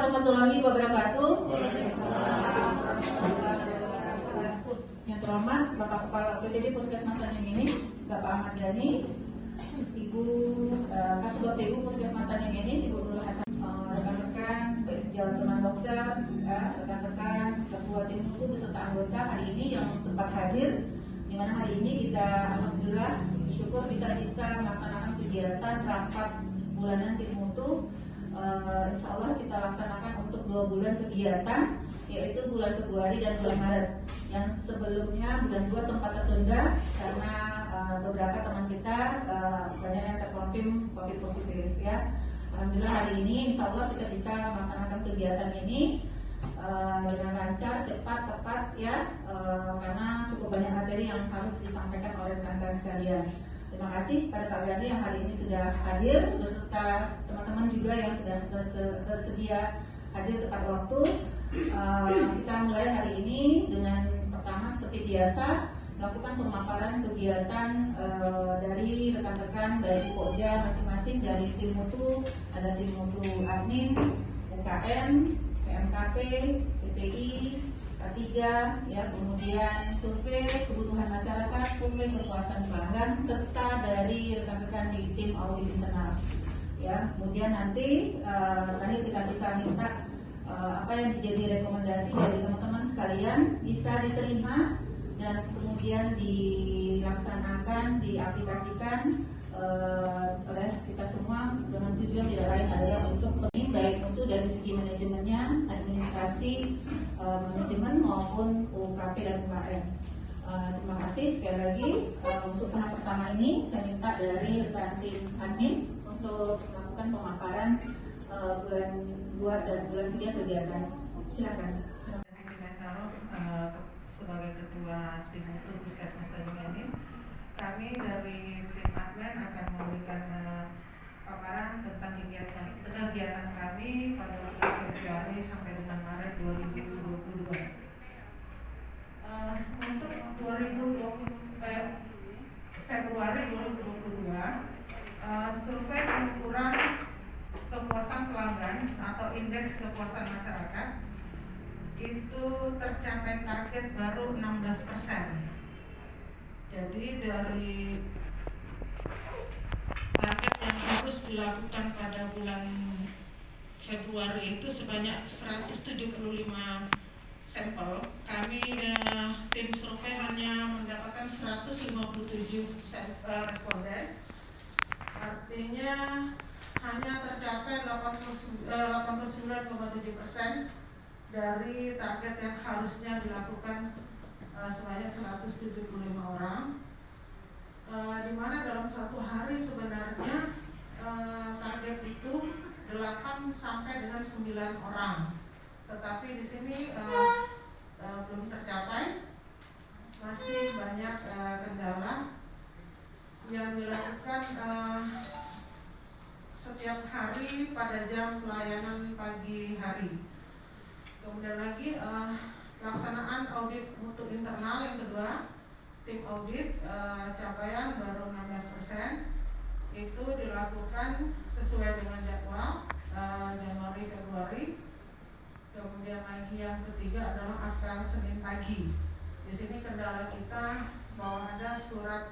warahmatullahi wabarakatuh. Yang terhormat Bapak Kepala PTD Puskesmas Tanjung ini, Bapak Ahmad Dhani, Ibu Kasubag TU Puskesmas Tanjung ini, Ibu Nurul Hasan, rekan-rekan sejawat teman dokter, rekan-rekan ketua tim hukum beserta anggota hari ini yang sempat hadir, di mana hari ini kita alhamdulillah bersyukur kita bisa melaksanakan kegiatan rapat bulanan tim mutu. Insya Allah kita laksanakan untuk 2 bulan kegiatan, yaitu bulan Februari dan bulan Maret. Yang sebelumnya bulan 2 sempat tertunda karena beberapa teman kita banyak yang terkonfirm COVID positif ya. Alhamdulillah hari ini insya Allah kita bisa melaksanakan kegiatan ini dengan lancar, cepat, tepat ya, karena cukup banyak materi yang harus disampaikan oleh rekan-rekan sekalian. Terima kasih pada Pak Gandhi yang hari ini sudah hadir beserta teman-teman juga yang sudah bersedia hadir tepat waktu. Kita mulai hari ini dengan pertama seperti biasa melakukan pemaparan kegiatan dari rekan-rekan dari Pokja masing-masing, dari tim mutu, ada tim mutu admin, UKM, PMKP, PPI, K3, ya, kemudian survei kebutuhan masyarakat, survei kepuasan pelanggan, serta dari rekan-rekan di tim audit internal. Ya, kemudian nanti kita bisa minta apa yang menjadi rekomendasi dari teman-teman sekalian bisa diterima dan kemudian dilaksanakan, diaplikasikan oleh kita semua dengan tujuan tidak lain adalah untuk baik untuk dari segi manajemennya, administrasi, manajemen maupun UKP dan UKM. Terima kasih sekali lagi. Untuk tahap pertama ini saya minta dari rekan tim admin untuk melakukan pemaparan bulan 2 dan bulan 3 kegiatan. Silakan. Sebagai ketua tim itu Puskesmas Tanjung ini, kami dari tim admin akan memberikan paparan tentang kegiatan kami pada bulan Februari sampai dengan Maret 2022. Untuk Februari 2022, survei pengukuran kepuasan pelanggan atau indeks kepuasan masyarakat itu tercapai target baru 16%. Jadi dari target yang harus dilakukan pada bulan Februari itu sebanyak 175 sampel, kami tim survei hanya mendapatkan 157 responden. Artinya hanya tercapai 89,7% dari target yang harusnya dilakukan sebanyak 175 orang. Di mana dalam satu hari sebenarnya target itu 8 sampai dengan 9 orang. Tetapi di sini belum tercapai, masih banyak kendala yang dilakukan setiap hari pada jam pelayanan pagi hari. Kemudian lagi pelaksanaan audit mutu internal yang kedua, tim audit capaian baru 16%. Itu dilakukan sesuai dengan jadwal Januari Februari. Kemudian lagi yang ketiga adalah akar Senin pagi. Di sini kendala kita bahwa ada surat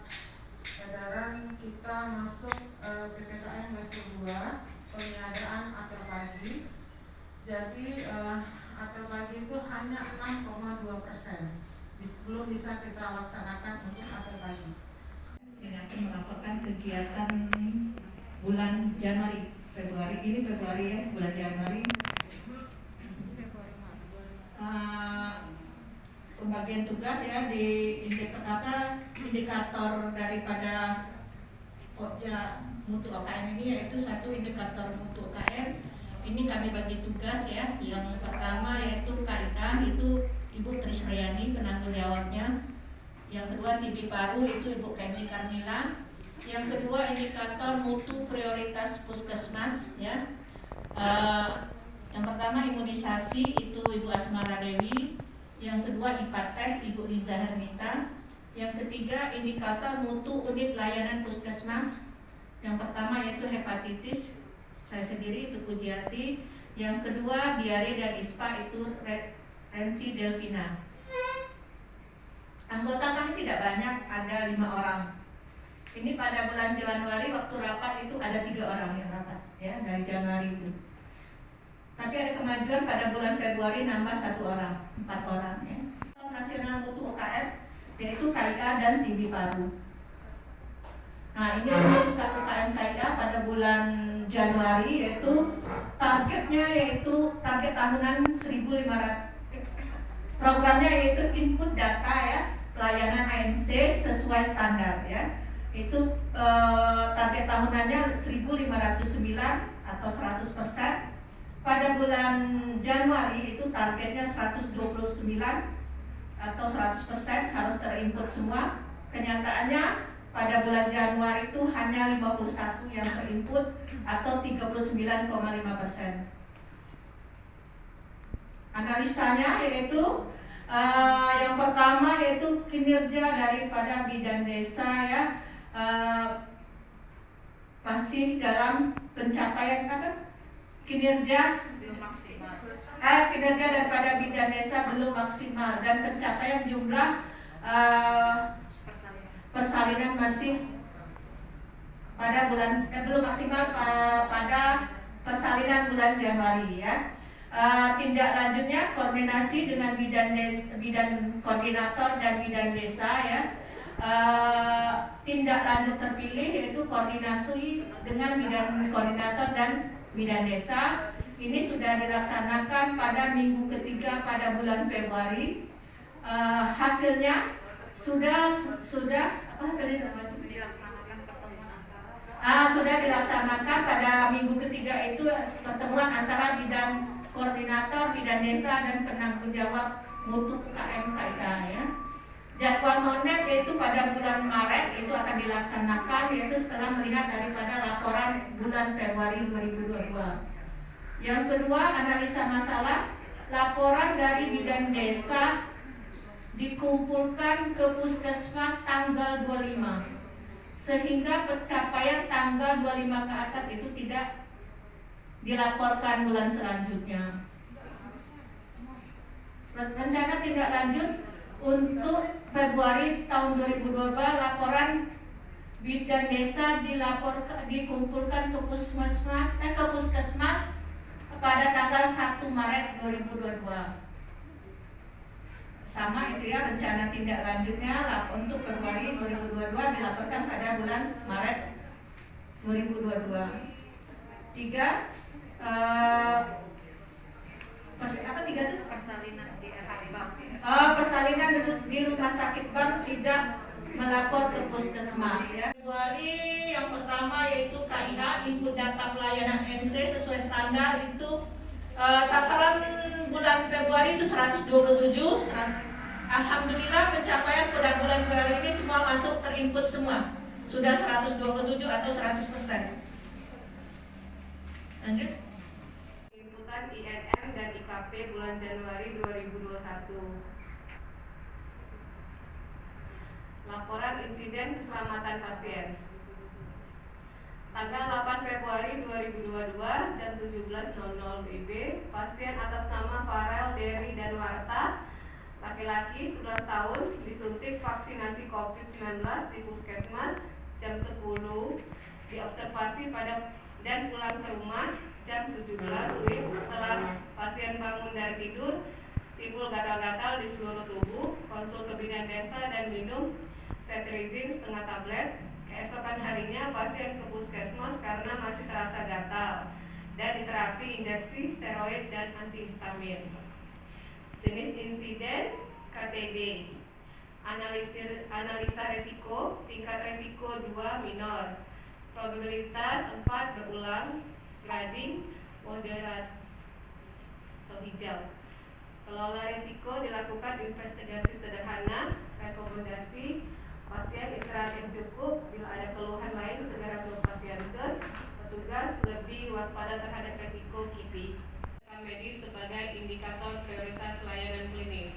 edaran kita masuk PPKM level 2 peniadaan apel pagi. Jadi apel pagi itu hanya 6,2%. Belum bisa kita laksanakan untuk apel pagi. Kita akan melakukan kegiatan bulan Januari, Februari ini Februari ya, bulan Januari. Pembagian tugas ya di indikator daripada Pokja mutu OKM ini, yaitu satu indikator mutu OKM. Ini kami bagi tugas ya. Yang pertama yaitu KIK, itu Ibu Trisriani penanggung jawabnya. Yang kedua TB Paru itu Ibu Kenny Carmila. Yang kedua indikator mutu prioritas puskesmas ya. Yang pertama imunisasi itu Ibu Asmara Dewi. Yang kedua IPA tes Ibu Liza Hernita. Yang ketiga indikator mutu unit layanan puskesmas. Yang pertama yaitu hepatitis, saya sendiri itu Pujiati. Yang kedua Biari dan ISPA itu Renti Delvina. Anggota kami tidak banyak, ada 5 orang. Ini pada bulan Januari waktu rapat itu ada 3 orang yang rapat ya dari Januari itu. Tapi ada kemajuan pada bulan Februari nambah 1 orang, 4 orang ya. Nasional Mutu UKM yaitu KIK dan TB Paru. Nah ini untuk UKM KIK pada bulan Januari yaitu targetnya yaitu target tahunan 1.500. Programnya yaitu input data ya, pelayanan ANC sesuai standar ya. Itu target tahunannya 1.509 atau 100%. Pada bulan Januari itu targetnya 129 atau 100% harus terinput semua. Kenyataannya pada bulan Januari itu hanya 51 yang terinput atau 39,5%. Analisanya yaitu yang pertama yaitu kinerja daripada bidang desa ya, masih dalam pencapaian kinerja daripada bidang desa belum maksimal dan pencapaian jumlah persalinan masih pada bulan belum maksimal pada persalinan bulan Januari ya. Tindak lanjutnya koordinasi dengan bidan koordinator dan bidan desa ya. Tindak lanjut terpilih yaitu koordinasi dengan bidan koordinator dan bidan desa. Ini sudah dilaksanakan pada minggu ketiga pada bulan Februari. Hasilnya sudah apa hasilnya? Sudah dilaksanakan pada minggu ketiga itu pertemuan antara bidan koordinator, bidan desa dan penanggung jawab mutu UKM KIK ya. Jadwal monet yaitu pada bulan Maret itu akan dilaksanakan yaitu setelah melihat daripada laporan bulan Februari 2022. Yang kedua analisa masalah, laporan dari bidan desa dikumpulkan ke puskesmas tanggal 25 sehingga pencapaian tanggal 25 ke atas itu tidak dilaporkan bulan selanjutnya. Rencana tindak lanjut untuk Februari tahun 2022 laporan bidan desa dikumpulkan ke puskesmas pada tanggal 1 Maret 2022. Sama itu ya rencana tindak lanjutnya untuk Februari 2022 dilaporkan pada bulan Maret 2022. 3 persalinan di RS Bank. Persalinan di rumah sakit bank tidak melapor ke puskesmas ya. Februari yang pertama yaitu KIH input data pelayanan MC sesuai standar itu sasaran bulan Februari itu 127. Alhamdulillah pencapaian pada bulan Februari ini semua masuk terinput semua. Sudah 127 atau 100%. Lanjut. Inputan INM dan IKP bulan Januari 2021. Laporan insiden keselamatan pasien. Tanggal 8 Februari 2022 jam 17.00 WIB, pasien atas nama Farel Dery Danwarta, laki-laki 11 tahun, disuntik vaksinasi COVID-19 di puskesmas jam 10, diobservasi dan pulang ke rumah jam 17 WIB. Setelah pasien bangun dari tidur, timbul gatal-gatal di seluruh tubuh, konsul ke bidan desa dan minum cetirizine setengah tablet. Keesokan harinya pasien ke puskesmas karena masih terasa gatal dan diterapi injeksi steroid dan antihistamin. Jenis insiden KTD. Analisa resiko, tingkat resiko 2 minor, probabilitas 4 berulang, grading moderat atau hijau. Kelola risiko dilakukan investigasi sederhana, rekomendasi pasien istirahat yang cukup, bila ada keluhan lain segera ke Pasienkes, petugas lebih waspada terhadap risiko KIPI. Rekam medis sebagai indikator prioritas layanan klinis.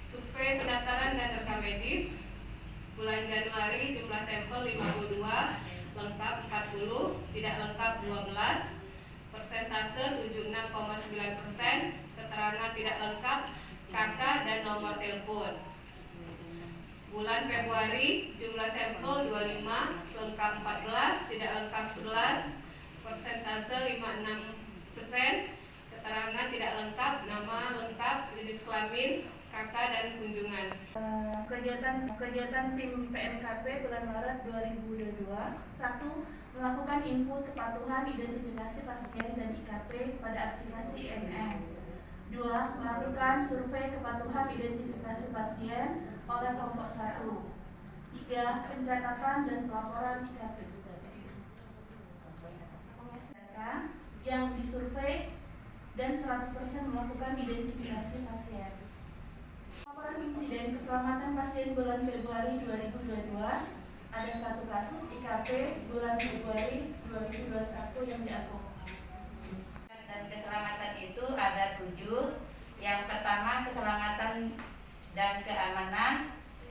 Survei pendaftaran dan rekam medis bulan Januari jumlah sampel 52, lengkap 40, tidak lengkap 12. persentase 76,9%, keterangan tidak lengkap KK dan nomor telepon. Bulan Februari jumlah sampel 25, lengkap 14, tidak lengkap 11, persentase 56%, keterangan tidak lengkap, nama lengkap, jenis kelamin, KK dan kunjungan. Kegiatan tim PMKP bulan Maret 2022. 1. Melakukan input kepatuhan identifikasi pasien dan IKP pada aplikasi MM. 2. Melakukan survei kepatuhan identifikasi pasien oleh kelompok 1. 3. Pencatatan dan pelaporan IKP. Yang disurvei dan 100% melakukan identifikasi pasien. Laporan insiden keselamatan pasien bulan Februari 2022. Ada 1 kasus IKP bulan Februari 2021 yang diakukan. Dan keselamatan itu ada 7. Yang pertama keselamatan dan keamanan.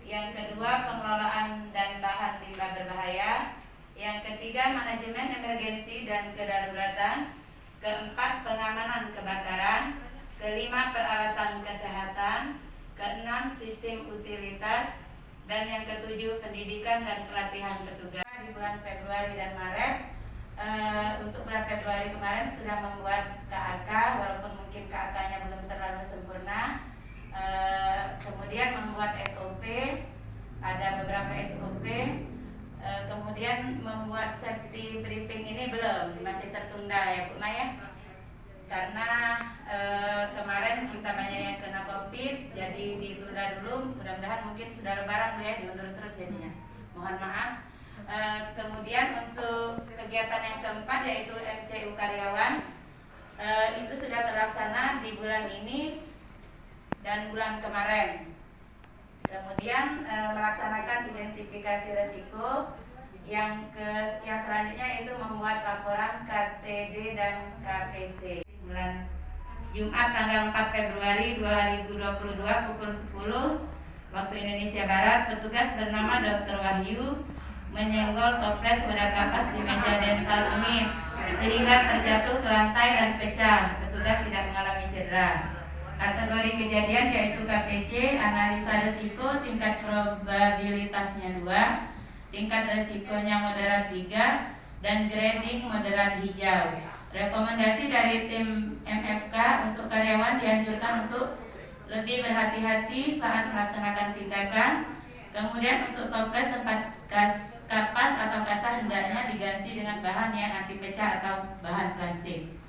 Yang kedua pengelolaan dan bahan limbah berbahaya. Yang ketiga manajemen emergensi dan kedaruratan. Keempat pengamanan kebakaran. Kelima peralatan kesehatan. Keenam sistem utilitas. Dan yang ketujuh pendidikan dan pelatihan petugas. Di bulan Februari dan Maret, untuk bulan Februari kemarin sudah membuat KAK, walaupun mungkin KAK-nya belum terlalu sempurna. Kemudian membuat SOP, ada beberapa SOP. Kemudian membuat safety briefing ini belum, masih tertunda ya Bu Maya. Karena kemarin kita banyak yang kena COVID, jadi ditunda dulu. Mudah-mudahan mungkin sudah lebaran Bu ya, diundur terus jadinya. Mohon maaf. Kemudian untuk kegiatan yang keempat yaitu RCU karyawan, itu sudah terlaksana di bulan ini dan bulan kemarin. Kemudian melaksanakan identifikasi resiko. Yang selanjutnya itu membuat laporan KTD dan KPC. Bulan Jumat tanggal 4 Februari 2022 pukul 10 waktu Indonesia Barat, petugas bernama Dr. Wahyu menyenggol toples wadah kapas di meja dental Umi sehingga terjatuh ke lantai dan pecah. Petugas tidak mengalami cedera. Kategori kejadian yaitu KPC, analisa risiko tingkat probabilitasnya 2, tingkat risikonya moderat 3, dan grading moderat hijau. Rekomendasi dari tim MFK untuk karyawan dianjurkan untuk lebih berhati-hati saat melaksanakan tindakan. Kemudian untuk toples tempat kapas atau kasa hendaknya diganti dengan bahan yang anti pecah atau bahan plastik.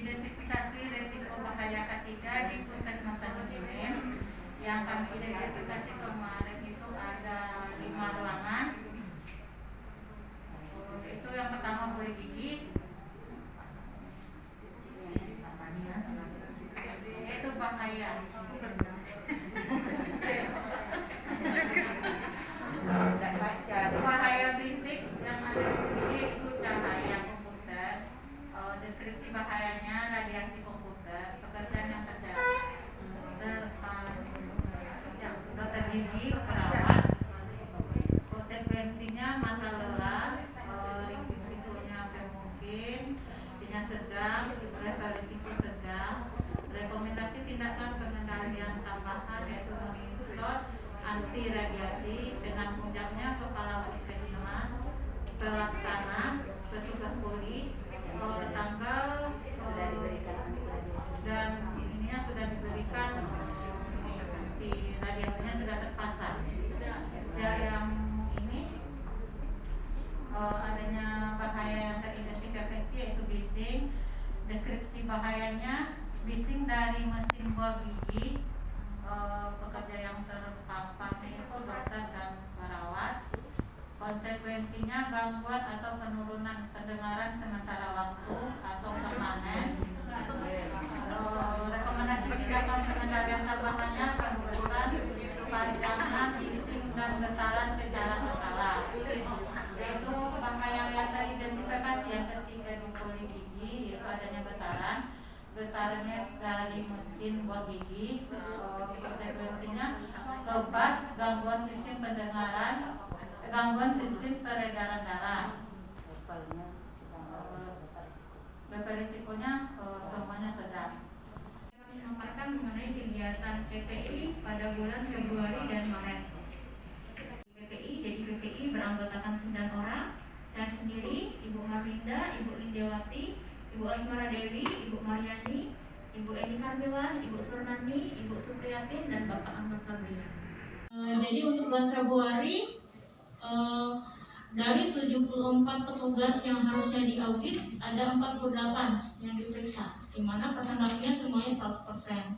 Identifikasi resiko bahaya K3 di Puskesmas Tanjung Gineng. Yang kami identifikasi kemarin itu ada 5 ruangan. Itu yang pertama kulit gigi, itu bahaya. Bahaya fisik yang ada di sini itu cahaya komputer, deskripsi bahayanya radiasi komputer, pekerjaan yang terjadi, dokter gigi, perawat, konsekuensinya mata lelah, risikonya mungkin, risikonya sedang, level risiko sedang. Rekomendasi tindakan pengendalian tambahan yaitu monitor anti radiasi dengan puncaknya kepala puskesmas, pelaksana, petugas poli, tanggal dan ininya sudah diberikan, anti radiasinya sudah terpasang. Yang ini adanya bahaya yang teridentifikasi yaitu bising. Deskripsi bahayanya bising dari mesin bor gigi. Pekerja yang terpapar itu dokter dan perawat. Konsekuensinya gangguan atau penurunan pendengaran sementara waktu atau permanen. Rekomendasi tindakan pengendalian tambahannya pengukuran, pancangan, bising dan getaran secara berkala, yaitu pakaian yang teridentifikasi yang ketiga di poli gigi, yaitu adanya getarannya dari mesin bor gigi, konsekuensinya ke bas, gangguan sistem pendengaran, gangguan sistem peredaran darah. Risikonya semuanya sedang. Kami memaparkan mengenai kegiatan PPI pada bulan Februari dan Maret. PPI beranggotakan 9 orang. Saya sendiri, Ibu Marlinda, Ibu Lindiawati, Ibu Asmara Dewi, Ibu Mariani, Ibu Eni Carmila, Ibu Surnani, Ibu Supriyatin, dan Bapak Ahmad Sabri. Jadi untuk bulan Februari, dari 74 petugas yang harusnya diaudit, ada 48 yang diperiksa, di mana presentasinya semuanya 100%.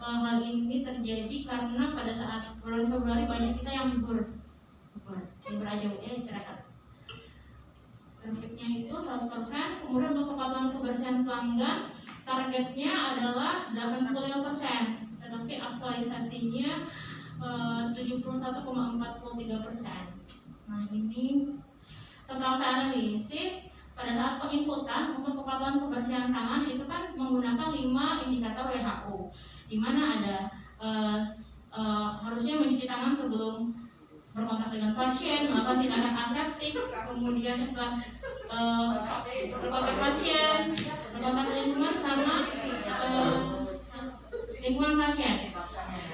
Hal ini terjadi karena pada saat bulan Februari banyak kita yang libur aja ya, istirahat. Grafiknya itu 100%. Kemudian untuk kepatuhan kebersihan pelanggan, targetnya adalah 85%, tetapi aktualisasinya 71,43%. Nah, ini setelah saya analisis, pada saat penginputan untuk kepatuhan kebersihan tangan itu kan menggunakan 5 indikator WHO, di mana ada harusnya mencuci tangan sebelum berkontak dengan pasien, melakukan tindakan aseptik, kemudian setelah berkontak pasien, berkontak lingkungan sama lingkungan pasien.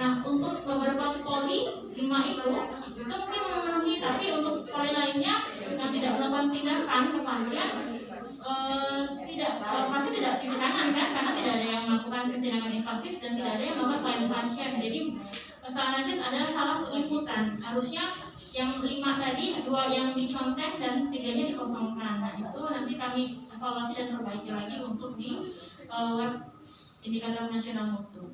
Nah, untuk beberapa poli 5 itu mungkin memenuhi, tapi untuk poli lainnya yang tidak melakukan tindakan ke pasien pasti tidak cuci tangan kan, karena tidak ada yang melakukan tindakan invasif dan tidak ada yang melakukan pelayanan pasien. Jadi setelah analisis ada salah penginputan, harusnya yang 5 tadi 2 yang dicontek dan 3-nya dikosongkan. Nah, itu nanti kami evaluasi dan perbaiki lagi untuk di web indikator nasional mutu.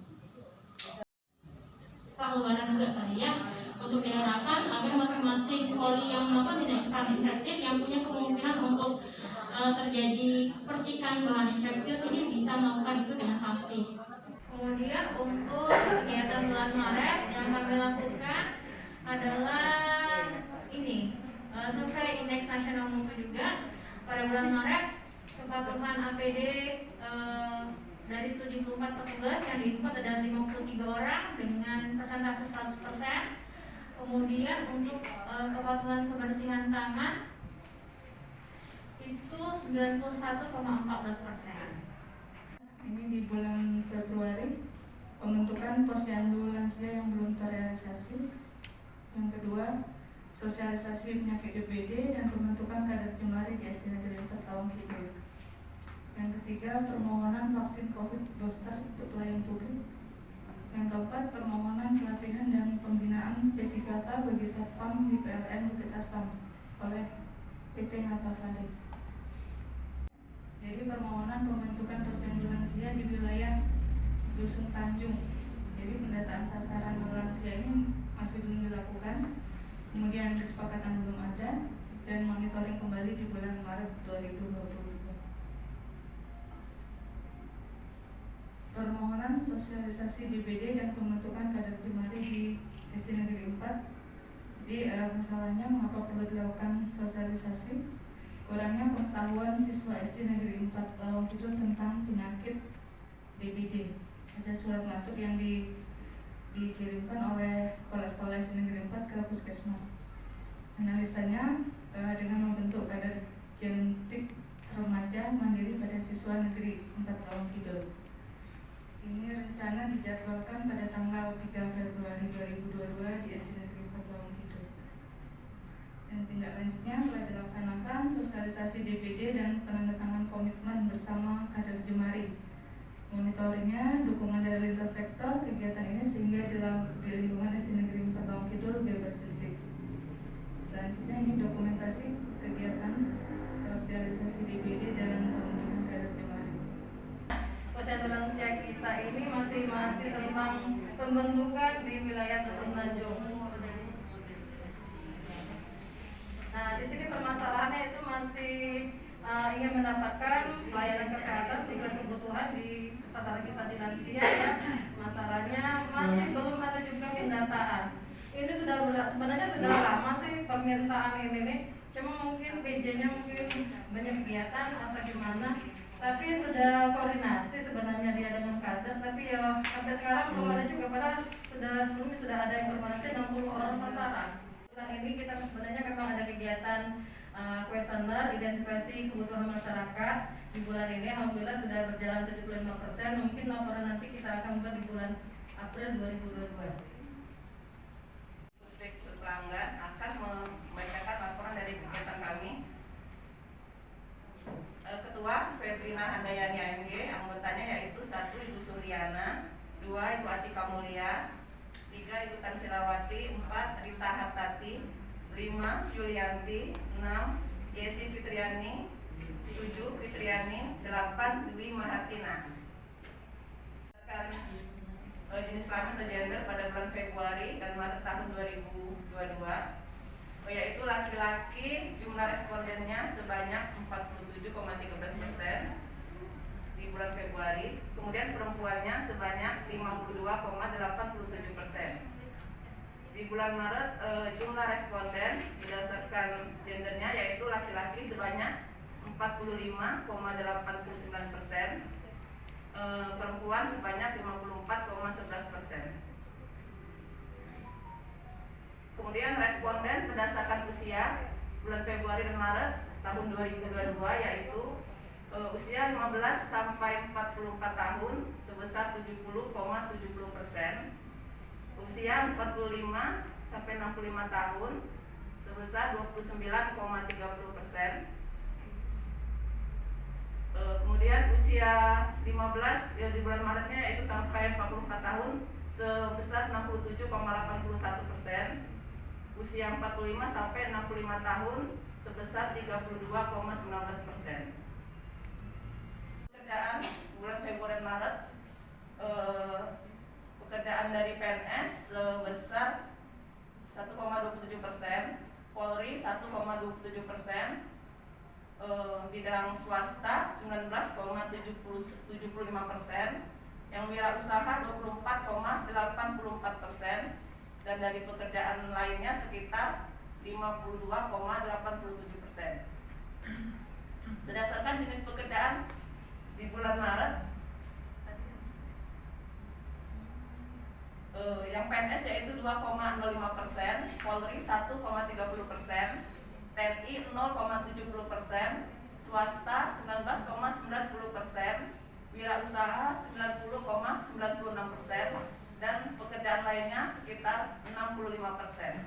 Setelah lebaran juga kali ya, untuk diharapkan agar masing-masing poli yang melakukan tindakan infektif yang punya kemungkinan untuk terjadi percikan bahan infeksius ini bisa melakukan itu dengan sanksi. Kemudian untuk kegiatan bulan Maret yang kami lakukan adalah ini, survei indeks nasional mutu juga. Pada bulan Maret, kepatuhan APD dari 74 petugas yang diinput ada 53 orang dengan persentase 100%. Kemudian untuk kepatuhan kebersihan tangan itu 91,14%. Ini di bulan Februari, pembentukan posyandu lansia yang belum terrealisasi. Yang kedua, sosialisasi penyakit DBD dan pembentukan kader jemari di SD Negeri 4 Lawang Kidul. Yang ketiga, permohonan vaksin COVID booster untuk pelayan publik. Yang keempat, permohonan pelatihan dan pembinaan P3K bagi satpam di PLN Bukit Asam oleh PT Natafade. Jadi permohonan pembentukan posyandu lansia di wilayah Dusun Tanjung. Jadi pendataan sasaran lansia ini masih belum dilakukan, kemudian kesepakatan belum ada, dan monitoring kembali di bulan Maret 2022. Permohonan sosialisasi DBD dan pembentukan kader jemari di SD Negeri 4. Jadi masalahnya mengapa perlu dilakukan sosialisasi? Kurangnya pengetahuan siswa SD Negeri 4 Lawang Kidul tentang penyakit DBD. Ada surat masuk yang dikirimkan oleh kepala sekolah SD Negeri 4 ke puskesmas. Analisanya dengan membentuk kader genetik remaja mandiri pada siswa Negeri 4 Lawang Kidul. Ini rencana dijadwalkan pada tanggal 3 Februari 2022 di SD Negeri 4 Lawang Kidul. Dan tindak lanjutnya telah dilaksanakan sosialisasi DBD dan penandatangan komitmen bersama kader jemari. Monitoringnya dukungan dari lintas sektor kegiatan ini sehingga di lingkungan SD Negeri 4 Lawang Kidul bebas kritik. Selanjutnya ini dokumentasi kegiatan sosialisasi DBD dan pembentukan kader jemari. Posyandu lansia kita ini masih tentang pembentukan di wilayah Dusun Tanjung. Nah, di sini permasalahannya itu masih ingin mendapatkan pelayanan kesehatan sesuai kebutuhan di sasaran kita di lansia ya. Masalahnya masih belum ada juga pendataan. Ini ini sebenarnya sudah lama sih permintaan ini, cuma mungkin PJ-nya mungkin banyak kegiatan atau gimana. Tapi sudah koordinasi sebenarnya dia dengan kader, tapi ya sampai sekarang belum ada juga, padahal sebelumnya sudah ada informasi 60 orang sasaran. Bulan ini kita sebenarnya memang ada kegiatan kuesioner identifikasi kebutuhan masyarakat di bulan ini. Alhamdulillah sudah berjalan 75%. Mungkin laporan nanti kita akan buat di bulan April 2022. Subjek pelanggan akan membacakan laporan dari kegiatan kami. Ketua Febrina Handayani AMG, anggotanya yaitu 1 Ibu Suryana, 2 Ibu Atika Mulia, 3 Ibu Tansilawati, 4 Rita Hartati, 5 Yulianti, 6 Yesi Fitriani, 7 Fitriani, 8 Dwi Mahatina. Jenis kelamin atau gender pada bulan Februari dan Maret tahun 2022, yaitu laki-laki jumlah respondennya sebanyak 47,13% di bulan Februari, kemudian perempuannya sebanyak 52,87%. Di bulan Maret jumlah responden berdasarkan gendernya yaitu laki-laki sebanyak 45,89%, perempuan sebanyak 54,11%. Kemudian responden berdasarkan usia bulan Februari dan Maret tahun 2022 yaitu usia 15 sampai 44 tahun sebesar 70,70%, usia 45 sampai 65 tahun sebesar 29,30%. Kemudian usia 15 di bulan Maretnya yaitu sampai 44 tahun sebesar 67,81%. Usia 45 sampai 65 tahun sebesar 32,19%. Pekerjaan bulan Februari dan Maret, pekerjaan dari PNS sebesar 1,27%, Polri 1,27%, bidang swasta 19,75%, yang wirausaha 24,84%, dan dari pekerjaan lainnya sekitar 52,87%. Berdasarkan jenis pekerjaan di bulan Maret, yang PNS yaitu 2,05%, Polri 1,30%, TNI 0,70%, swasta 19,90%, wirausaha 90,96%, dan pekerjaan lainnya sekitar 65%.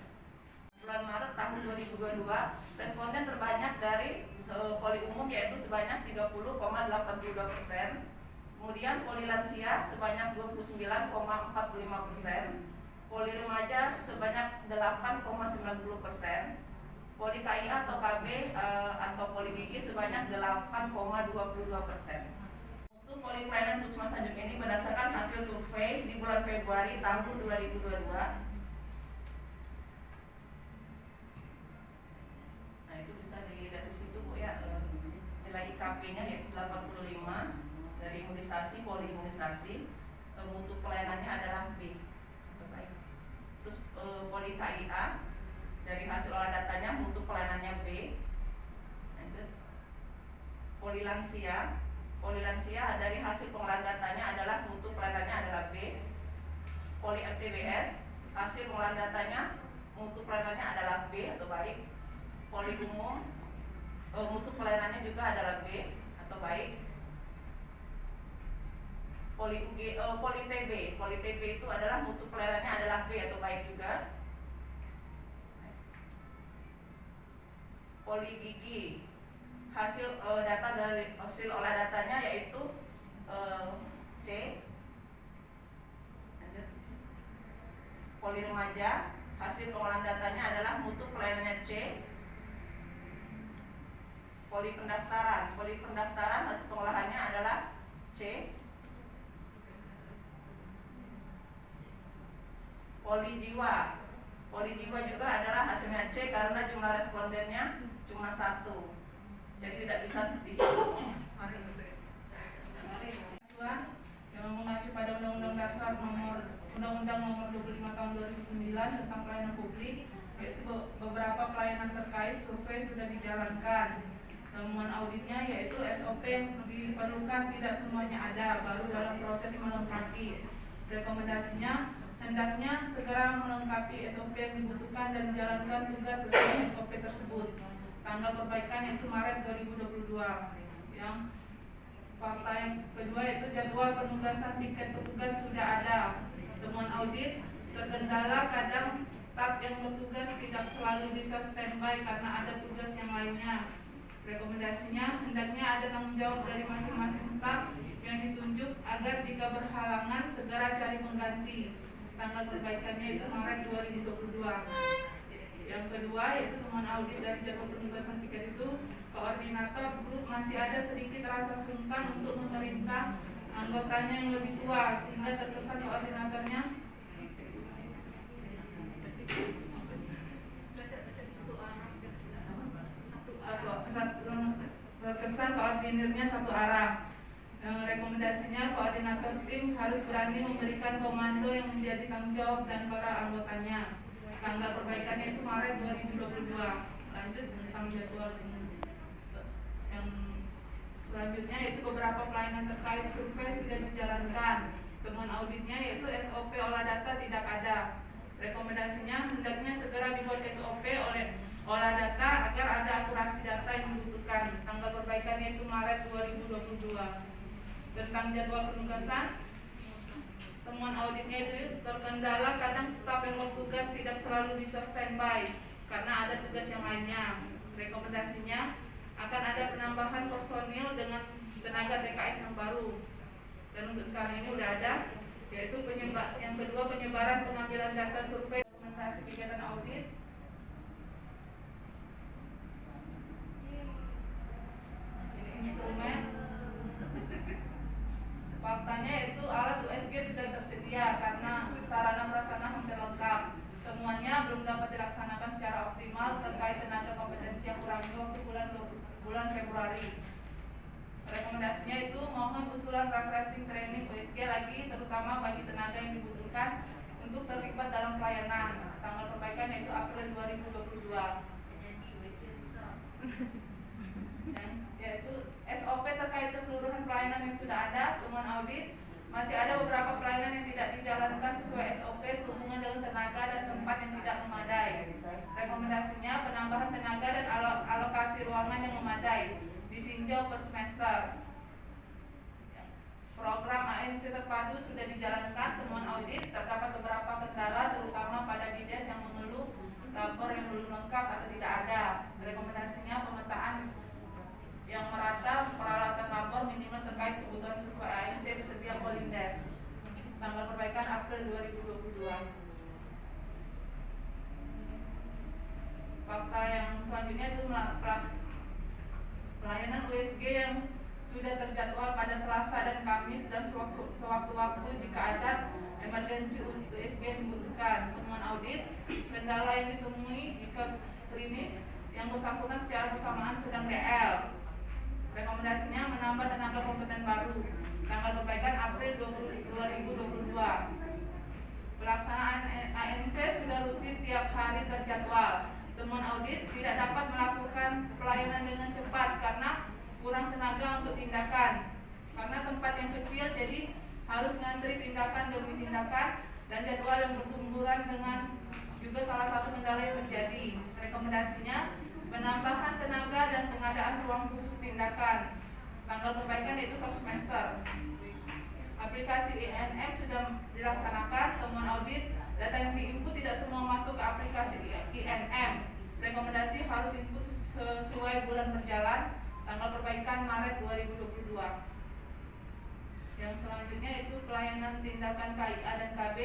Bulan Maret tahun 2022, responden terbanyak dari poli umum yaitu sebanyak 30,82%, kemudian poli lansia sebanyak 29,45%, poli remaja sebanyak 8,90%, poli KIA atau KB atau poli gigi sebanyak 8,22%. Untuk poli pelayanan Puskesmas Tanjung ini berdasarkan hasil survei di bulan Februari tahun 2022. Nah, itu bisa dilihat di situ Bu ya. Nilai IKP-nya yaitu 85 dari imunisasi, poli imunisasi. Mutu pelayanannya adalah B. Terbaik. Terus poli KIA dari hasil olah datanya mutu pelayanannya B. Lanjut. Poli lansia dari hasil pengolahan datanya adalah mutu pelayanannya adalah B. Poli MTBS hasil pengolahan datanya mutu pelayanannya adalah B atau baik. Poli umum mutu pelayanannya juga adalah B atau baik. Poli TB itu adalah mutu pelayanannya adalah B atau baik juga. Poli gigi hasil data dari hasil olah datanya yaitu C. Lanjut. Poli remaja hasil pengolahan datanya adalah mutu pelayanannya C. Poli pendaftaran hasil pengolahannya adalah C. Poli jiwa juga adalah hasilnya C karena jumlah respondennya cuma 1, jadi tidak bisa dihitung. Yang mengacu pada Undang-Undang Dasar Nomor Undang-Undang Nomor 25 Tahun 2009 tentang Pelayanan Publik, yaitu beberapa pelayanan terkait survei sudah dijalankan. Temuan auditnya yaitu SOP yang diperlukan tidak semuanya ada, baru dalam proses melengkapi. Rekomendasinya hendaknya segera melengkapi SOP yang dibutuhkan dan menjalankan tugas sesuai SOP tersebut. Tanggal perbaikan yaitu Maret 2022. Yang fakta yang kedua yaitu jadwal penugasan piket petugas sudah ada. Temuan audit terkendala kadang staf yang bertugas tidak selalu bisa standby karena ada tugas yang lainnya. Rekomendasinya hendaknya ada tanggung jawab dari masing-masing staf yang ditunjuk agar jika berhalangan segera cari pengganti. Tanggal perbaikannya itu Maret 2022. Yang kedua yaitu temuan audit dari jadwal penugasan piket itu, koordinator grup masih ada sedikit rasa sungkan untuk memerintah anggotanya yang lebih tua, sehingga terkesan koordinatornya terkesan koordinirnya satu arah. Rekomendasinya koordinator tim harus berani memberikan komando yang menjadi tanggung jawab dan para anggotanya. Tanggal perbaikannya itu Maret 2022. Lanjut tentang jadwal yang selanjutnya yaitu beberapa pelayanan terkait survei sudah dijalankan. Temuan auditnya yaitu SOP olah data tidak ada. Rekomendasinya hendaknya segera dibuat SOP oleh olah data agar ada akurasi data yang dibutuhkan. Tanggal perbaikannya itu Maret 2022. Tentang jadwal penugasan, temuan auditnya itu terkendala kadang staf yang bertugas tidak selalu bisa standby karena ada tugas yang lainnya. Rekomendasinya akan ada penambahan personil dengan tenaga TKS yang baru. Dan untuk sekarang ini udah ada, yaitu yang kedua penyebaran pengambilan data survei dokumentasi kegiatan audit. Ini instrumen. Faktanya itu alat USG sudah tersedia karena sarana prasarana hampir lengkap. Temuannya belum dapat dilaksanakan secara optimal terkait tenaga kompetensi yang kurang waktu bulan Februari. Rekomendasinya itu mohon usulan refreshing training USG lagi, terutama bagi tenaga yang dibutuhkan untuk terlibat dalam pelayanan. Tanggal perbaikan yaitu April 2022. Yaitu SOP terkait keseluruhan pelayanan yang sudah ada. Temuan audit masih ada beberapa pelayanan yang tidak dijalankan sesuai SOP sehubungan dengan tenaga dan tempat yang tidak memadai. Rekomendasinya penambahan tenaga dan alokasi ruangan yang memadai ditinjau per semester. Program ANC terpadu sudah dijalankan. Temuan audit terdapat beberapa kendala terutama pada bides yang mengeluh lapor yang belum lengkap atau tidak ada. Rekomendasinya pemetaan yang merata peralatan lapor minimal terkait kebutuhan sesuai ANC disedia Polindes. Tanggal perbaikan April 2022. Fakta yang selanjutnya itu pelayanan USG yang sudah terjadwal pada Selasa dan Kamis dan sewaktu-waktu jika ada emergensi USG yang dibutuhkan. Temuan audit kendala yang ditemui jika klinis yang bersangkutan secara bersamaan sedang DL. Rekomendasinya menambah tenaga kompeten baru. Tanggal perbaikan April 2022. Pelaksanaan ANC sudah rutin tiap hari terjadwal. Temuan audit tidak dapat melakukan pelayanan dengan cepat karena kurang tenaga untuk tindakan. Karena tempat yang kecil jadi harus ngantri tindakan demi tindakan dan jadwal yang bertumburan dengan juga salah satu kendala yang terjadi. Rekomendasinya penambahan tenaga dan pengadaan ruang khusus tindakan. Tanggal perbaikan yaitu per semester. Aplikasi INM sudah dilaksanakan. Temuan audit data yang diinput tidak semua masuk ke aplikasi INM. Rekomendasi harus input sesuai bulan berjalan. Tanggal perbaikan Maret 2022. Yang selanjutnya itu pelayanan tindakan KIA dan KB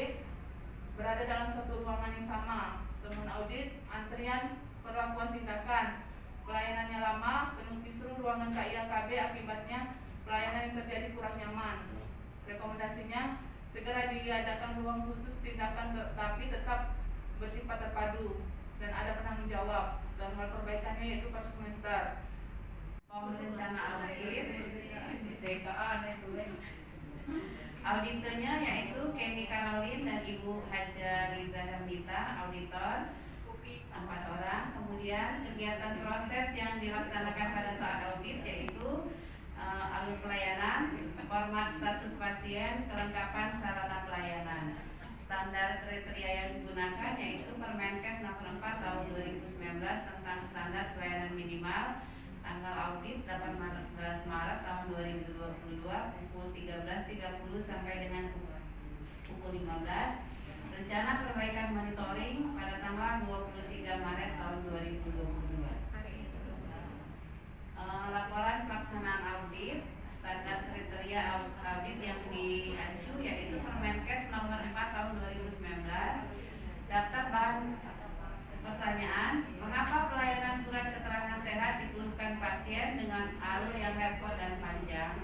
berada dalam satu ruangan yang sama. Temuan audit antrian perlakuan tindakan, pelayanannya lama, penuh kisruh ruangan KIA KB akibatnya pelayanan yang terjadi kurang nyaman. Rekomendasinya segera diadakan ruang khusus tindakan tapi tetap bersifat terpadu dan ada penanggung jawab. Dan hal perbaikannya yaitu per semester. Rencana audit DKA Auditornya yaitu Kenny Caroline dan Ibu Haja Liza Hermita, auditor 4 orang. Kemudian kegiatan proses yang dilaksanakan pada saat audit yaitu alur pelayanan, format status pasien, kelengkapan sarana pelayanan. Standar kriteria yang digunakan yaitu Permenkes Nomor 4 Tahun 2019 tentang standar pelayanan minimal, tanggal audit 18 Maret tahun 2022 pukul 13.30 sampai dengan pukul 15. Rencana perbaikan monitoring pada tanggal 23 Maret tahun 2022. Laporan pelaksanaan audit, standar kriteria audit yang diacu yaitu Permenkes Nomor 4 Tahun 2019. Daftar bahan pertanyaan, mengapa pelayanan surat keterangan sehat dikeluhkan pasien dengan alur yang repot dan panjang?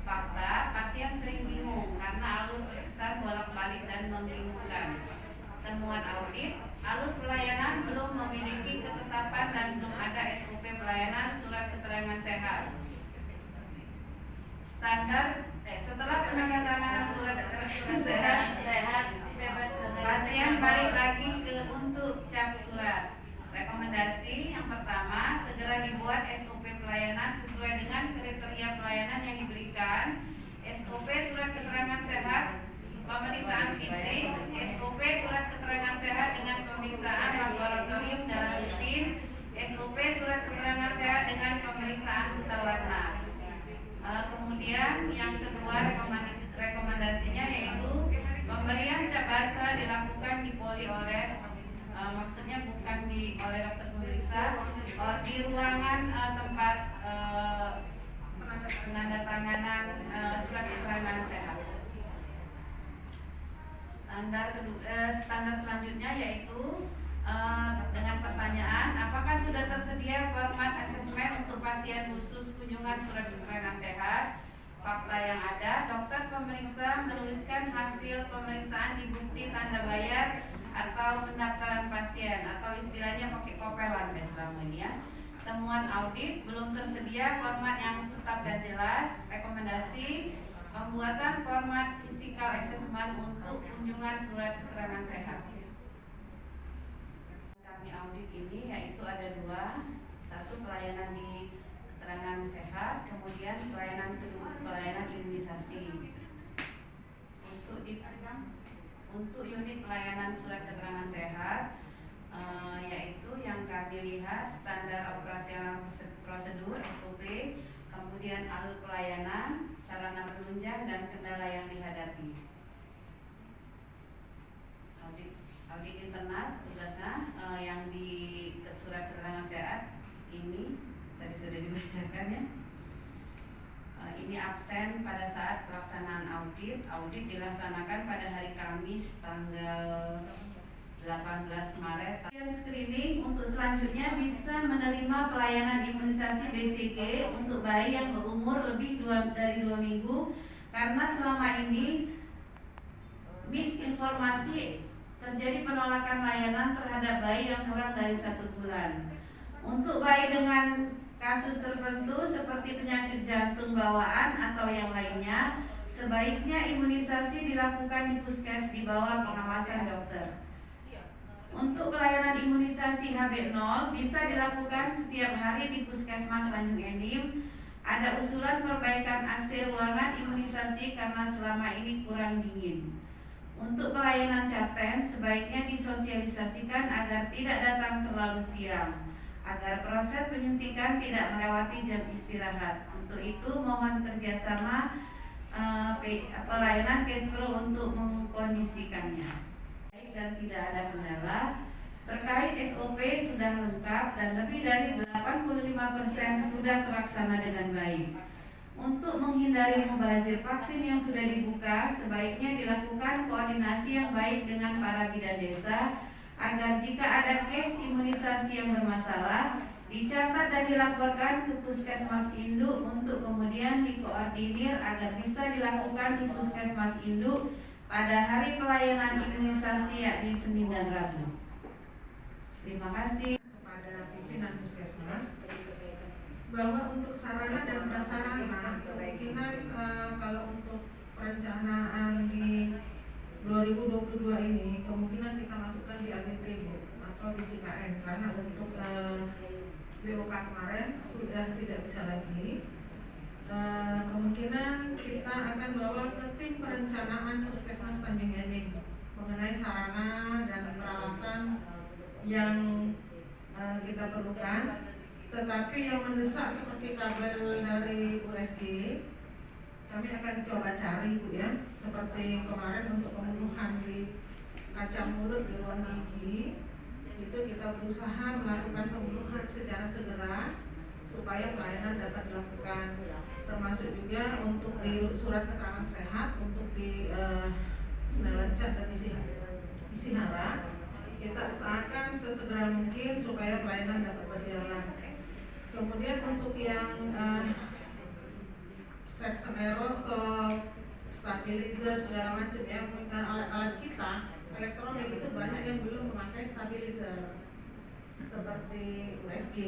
Fakta, pasien sering bingung karena alur periksa bolak-balik dan membingungkan. Temuan audit, alur pelayanan belum memiliki ketetapan dan belum ada SOP pelayanan surat keterangan sehat. Setelah penandatanganan surat keterangan sehat, pasien balik lagi untuk cap surat. Rekomendasi yang pertama, segera dibuat SOP pelayanan sesuai dengan kriteria pelayanan yang diberikan. SOP surat keterangan sehat pemeriksaan fisik, SOP surat keterangan sehat dengan pemeriksaan laboratorium darah rutin, SOP surat keterangan sehat dengan pemeriksaan buta warna. Kemudian yang kedua rekomendasinya yaitu pemberian cap basah dilakukan di poli oleh maksudnya bukan oleh dokter pemeriksa di ruangan tempat penandatanganan surat keterangan sehat. Standar selanjutnya yaitu dengan pertanyaan, apakah sudah tersedia format asesmen untuk pasien khusus kunjungan surat keterangan sehat? Fakta yang ada, dokter pemeriksa menuliskan hasil pemeriksaan di bukti tanda bayar atau pendaftaran pasien atau istilahnya pakai kopelan selama ini ya. Temuan audit, belum tersedia format yang tetap dan jelas. Rekomendasi pembuatan format physical assessment untuk kunjungan surat keterangan sehat. Kami audit ini yaitu ada 2, satu pelayanan di keterangan sehat, kemudian pelayanan kedua pelayanan imunisasi. Untuk unit pelayanan surat keterangan sehat yaitu yang kami lihat standar operasional prosedur SOP, kemudian alur pelayanan, sarana penunjang dan kendala yang dihadapi. Audit internal tugasnya yang di surat keterangan sehat ini tadi sudah dibacakan ya. Ini absen pada saat pelaksanaan audit. Audit dilaksanakan pada hari Kamis tanggal 18 Maret. Screening untuk selanjutnya bisa menerima pelayanan imunisasi BCG untuk bayi yang berumur lebih dari 2 minggu karena selama ini misinformasi terjadi penolakan layanan terhadap bayi yang kurang dari 1 bulan. Untuk bayi dengan kasus tertentu seperti penyakit jantung bawaan atau yang lainnya, sebaiknya imunisasi dilakukan di puskes di bawah pengawasan dokter. Untuk pelayanan imunisasi HB0 bisa dilakukan setiap hari di Puskesmas Tanjung Enim. Ada usulan perbaikan AC ruangan imunisasi karena selama ini kurang dingin. Untuk pelayanan Caten sebaiknya disosialisasikan agar tidak datang terlalu siang, agar proses penyuntikan tidak melewati jam istirahat. Untuk itu mohon kerjasama pelayanan Kespro untuk mengkondisikannya. Dan tidak ada kendala. Terkait SOP sudah lengkap dan lebih dari 85% sudah terlaksana dengan baik. Untuk menghindari mubazir vaksin yang sudah dibuka, sebaiknya dilakukan koordinasi yang baik dengan para bidan desa agar jika ada case imunisasi yang bermasalah dicatat dan dilaporkan ke Puskesmas Induk untuk kemudian dikoordinir agar bisa dilakukan di Puskesmas Induk pada hari pelayanan imunisasi yakni Senin dan Rabu. Terima kasih kepada pimpinan Puskesmas bahwa untuk sarana dan prasarana kemungkinan kalau untuk perencanaan di 2022 ini kemungkinan kita masukkan di AGT Bu, atau di JKN, karena untuk BOK kemarin sudah tidak bisa lagi. Kemungkinan kita akan bawa ke tim perencanaan Puskesmas Tanjung Enim mengenai sarana dan peralatan yang kita perlukan. Tetapi yang mendesak seperti kabel dari USG kami akan coba cari Bu ya, seperti kemarin untuk pemenuhan di kacang mulut di ruang gigi itu kita berusaha melakukan pemenuhan secara segera supaya pelayanan dapat dilakukan, termasuk juga untuk di surat keterangan sehat untuk di Senalancat dan Isihara kita usahakan sesegera mungkin supaya pelayanan dapat berjalan. Kemudian untuk yang section aerosol, stabilizer segala macam ya, alat-alat kita elektronik itu banyak yang belum memakai stabilizer seperti USG.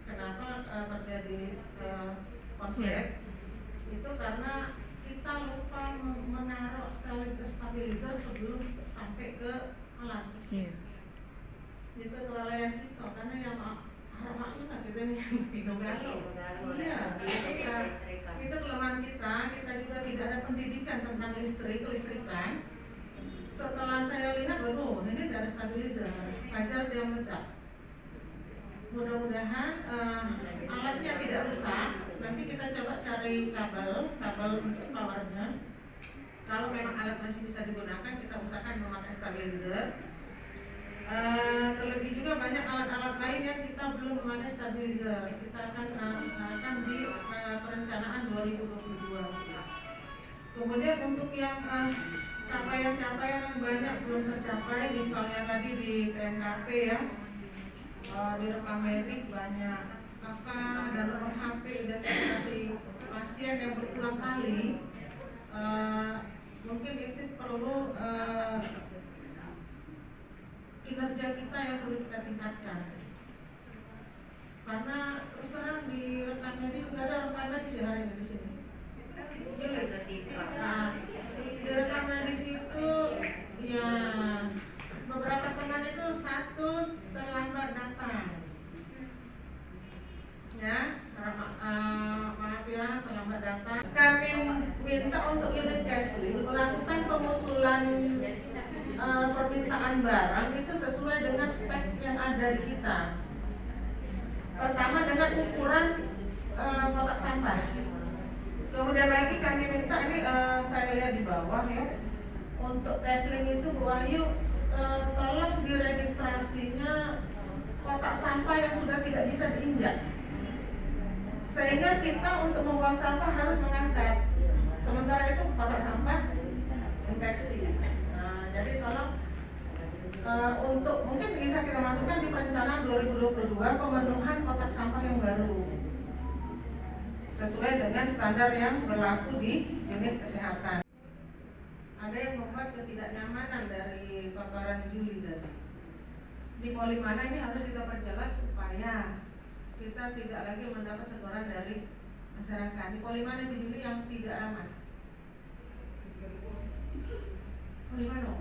Kenapa terjadi konslet? Itu karena kita lupa menaruh stabilizer sebelum sampai ke alat. Itu kelalaian kita, karena yang maklum kita nih yang tidak gali. Iya, itu kelemahan kita juga tidak ada pendidikan tentang kelistrikan. Setelah saya lihat, waduh, ini tidak ada stabilizer, fajar dia meledak. Mudah-mudahan alatnya tidak rusak. Nanti kita coba cari kabel mungkin powernya. Kalau memang alat masih bisa digunakan, kita usahakan memakai stabilizer. Terlebih juga banyak alat-alat lain yang kita belum memakai stabilizer. Kita akan usahakan di perencanaan 2022. Kemudian untuk yang capaian-capaian yang banyak belum tercapai, misalnya tadi di PNKP ya, di rekam medik banyak dan nomor HP identifikasi pasien yang berulang kali. Mungkin itu perlu kinerja kita yang perlu kita tingkatkan, karena terus terang di rekam medis nggak ada rekam medis ya hari ini di sini. Nah, di rekam medis itu ya beberapa teman itu satu terlambat datang ya, maaf ya, terlambat datang. Kami minta untuk unit Kesling melakukan pengusulan permintaan barang itu sesuai dengan spek yang ada di kita. Pertama dengan ukuran kotak sampah. Kemudian lagi kami minta, ini saya lihat di bawah ya, untuk Kesling itu Bu Wahyu, tolong diregistrasinya kotak sampah yang sudah tidak bisa diinjak, sehingga kita untuk membuang sampah harus mengangkat. Sementara itu kotak sampah infeksi. Nah, jadi tolong untuk mungkin bisa kita masukkan di perencanaan 2022 pemenuhan kotak sampah yang baru sesuai dengan standar yang berlaku di unit kesehatan. Ada yang membuat ketidaknyamanan dari paparan Juli tadi. Di Polimana ini harus kita perjelas supaya kita tidak lagi mendapat teguran dari masyarakat. Di Polimana itu Juli yang tidak ramah. Polimana.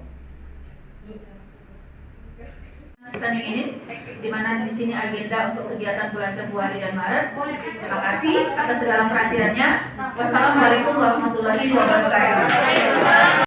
Standing ini, di mana di sini agenda untuk kegiatan bulan Februari dan Maret. Terima kasih atas segala perhatiannya. Wassalamualaikum warahmatullahi wabarakatuh.